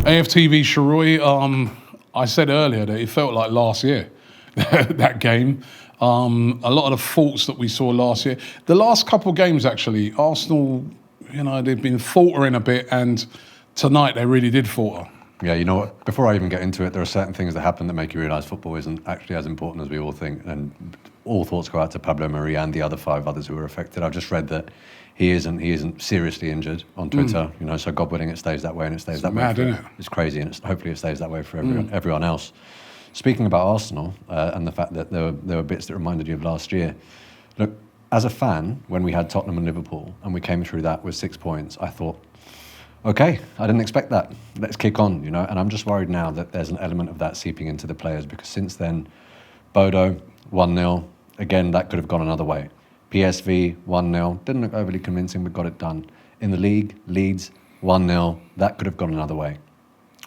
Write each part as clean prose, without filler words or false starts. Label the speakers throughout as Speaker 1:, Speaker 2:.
Speaker 1: AFTV Sheroy, I said earlier that it felt like last year, that game. A lot of the faults that we saw last year. The last couple of games, actually, Arsenal, they've been faltering a bit, and tonight they really did falter.
Speaker 2: Yeah, you know what? Before I even get into it, there are certain things that happen that make you realise football isn't actually as important as we all think. And all thoughts go out to Pablo Maria and the other 5 others who were affected. I've just read that he isn't seriously injured on Twitter. So God willing, it stays that way, and it stays that way.
Speaker 1: Mad, isn't it?
Speaker 2: It's crazy, and hopefully it stays that way for everyone else. Speaking about Arsenal and the fact that there were bits that reminded you of last year. Look, as a fan, when we had Tottenham and Liverpool and we came through that with 6 points, I thought, okay, I didn't expect that. Let's kick on, And I'm just worried now that there's an element of that seeping into the players, because since then, Bodo, 1-0. Again, that could have gone another way. PSV, 1-0. Didn't look overly convincing, but got it done. In the league, Leeds, 1-0. That could have gone another way.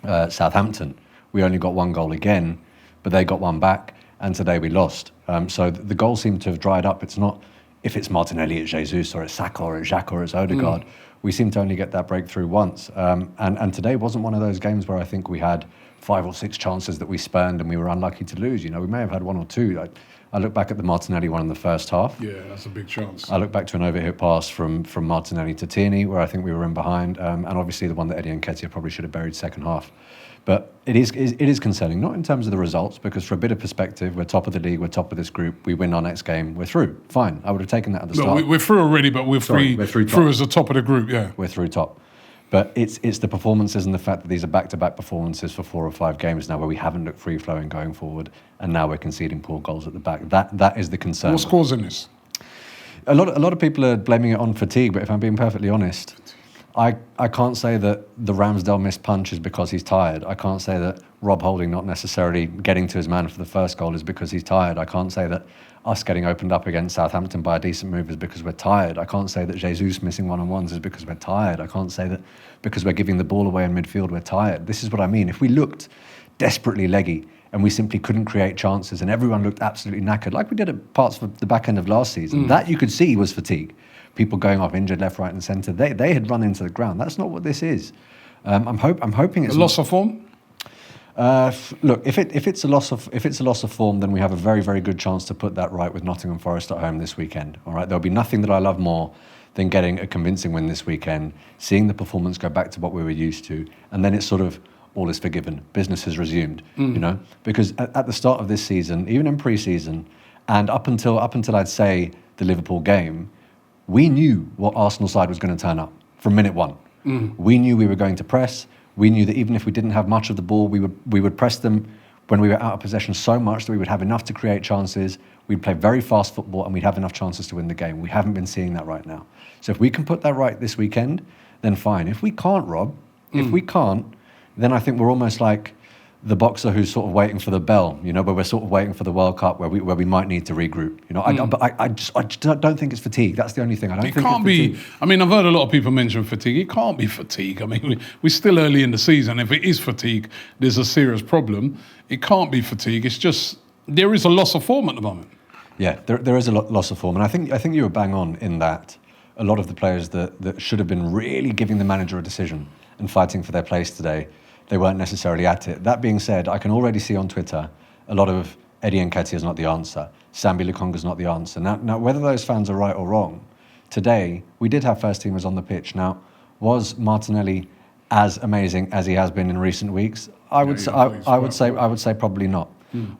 Speaker 2: Southampton, we only got 1 goal again, but they got 1 back, and today we lost. So the goals seem to have dried up. It's not, if it's Martinelli, it's Jesus, or it's Saka, or it's Xhaka, or it's Odegaard. We seem to only get that breakthrough once. And today wasn't one of those games where I think we had 5 or 6 chances that we spurned and we were unlucky to lose. We may have had 1 or 2. I look back at the Martinelli one in the first half.
Speaker 1: Yeah, that's a big chance.
Speaker 2: I look back to an overhit pass from Martinelli to Tierney, where I think we were in behind, and obviously the one that Eddie Nketiah probably should have buried second half. But it is concerning, not in terms of the results, because for a bit of perspective, we're top of the league, we're top of this group, we win our next game, we're through. Fine, I would have taken that at the start.
Speaker 1: No, we're through already, but we're through as the top of the group, yeah.
Speaker 2: We're through top. But it's the performances and the fact that these are back-to-back performances for 4 or 5 games now where we haven't looked free-flowing going forward, and now we're conceding poor goals at the back. That is the concern.
Speaker 1: What's causing this?
Speaker 2: A lot of people are blaming it on fatigue, but if I'm being perfectly honest, I can't say that the Ramsdale missed punch is because he's tired. I can't say that Rob Holding not necessarily getting to his man for the first goal is because he's tired. I can't say that us getting opened up against Southampton by a decent move is because we're tired. I can't say that Jesus missing one-on-ones is because we're tired. I can't say that because we're giving the ball away in midfield, we're tired. This is what I mean. If we looked desperately leggy and we simply couldn't create chances and everyone looked absolutely knackered, like we did at parts of the back end of last season, that you could see was fatigue. People going off injured left, right and centre. They had run into the ground. That's not what this is. I'm hoping it's
Speaker 1: a loss of form.
Speaker 2: Look, if it's a loss of form, then we have a very, very good chance to put that right with Nottingham Forest at home this weekend. All right, there'll be nothing that I love more than getting a convincing win this weekend, seeing the performance go back to what we were used to, and then it's sort of all is forgiven. Business has resumed. Because at the start of this season, even in pre-season, and up until I'd say the Liverpool game, we knew what Arsenal side was going to turn up from minute 1. We knew we were going to press. We knew that even if we didn't have much of the ball, we would press them when we were out of possession so much that we would have enough to create chances. We'd play very fast football and we'd have enough chances to win the game. We haven't been seeing that right now. So if we can put that right this weekend, then fine. If we can't, Rob, then I think we're almost like the boxer who's sort of waiting for the bell, where we're sort of waiting for the World Cup, where we might need to regroup. I just don't think it's fatigue. That's the only thing. I don't think it can't be.
Speaker 1: I mean, I've heard a lot of people mention fatigue. It can't be fatigue. I mean, we're still early in the season. If it is fatigue, there's a serious problem. It can't be fatigue. It's just there is a loss of form at the moment.
Speaker 2: Yeah, there is a loss of form, and I think you were bang on in that. A lot of the players that should have been really giving the manager a decision and fighting for their place today, they weren't necessarily at it. That being said, I can already see on Twitter a lot of Eddie Nketiah is not the answer. Sambi Lukonga's not the answer. Now, whether those fans are right or wrong, today we did have first teamers on the pitch. Now, was Martinelli as amazing as he has been in recent weeks? I would say probably not.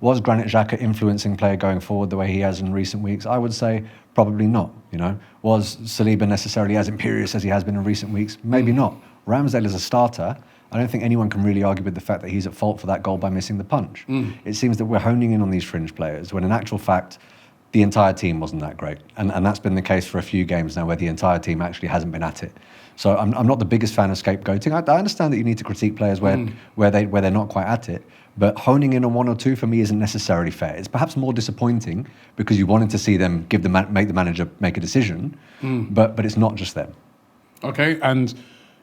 Speaker 2: Was Granit Xhaka influencing play going forward the way he has in recent weeks? I would say probably not. Was Saliba necessarily as imperious as he has been in recent weeks? Maybe not. Ramsdale is a starter. I don't think anyone can really argue with the fact that he's at fault for that goal by missing the punch. It seems that we're honing in on these fringe players when in actual fact, the entire team wasn't that great. And that's been the case for a few games now where the entire team actually hasn't been at it. So I'm not the biggest fan of scapegoating. I understand that you need to critique players where they're not quite at it, but honing in on 1 or 2 for me isn't necessarily fair. It's perhaps more disappointing because you wanted to see them make the manager make a decision, but it's not just them. Okay,
Speaker 1: and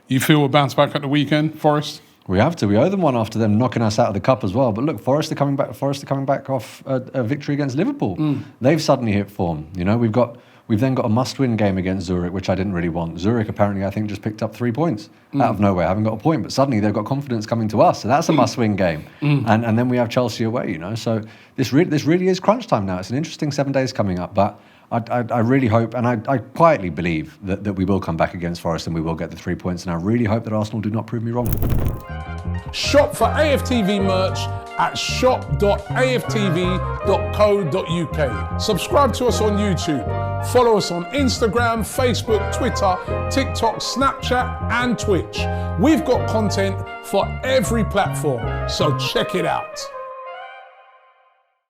Speaker 1: you feel we'll bounce back at the weekend, Forest?
Speaker 2: We have to. We owe them one after them knocking us out of the cup as well. But look, Forest are coming back off a victory against Liverpool. They've suddenly hit form. We've got We've then got a must-win game against Zurich, which I didn't really want. Zurich apparently, I think, just picked up 3 points out of nowhere, haven't got a point, but suddenly they've got confidence coming to us, so that's a must-win game. And then we have Chelsea away, you know. So this really is crunch time now. It's an interesting 7 days coming up, but I really hope, and I quietly believe that we will come back against Forest and we will get the 3 points, and I really hope that Arsenal do not prove me wrong.
Speaker 1: Shop for AFTV merch at shop.aftv.co.uk. Subscribe to us on YouTube. Follow us on Instagram, Facebook, Twitter, TikTok, Snapchat, and Twitch. We've got content for every platform, so check it out.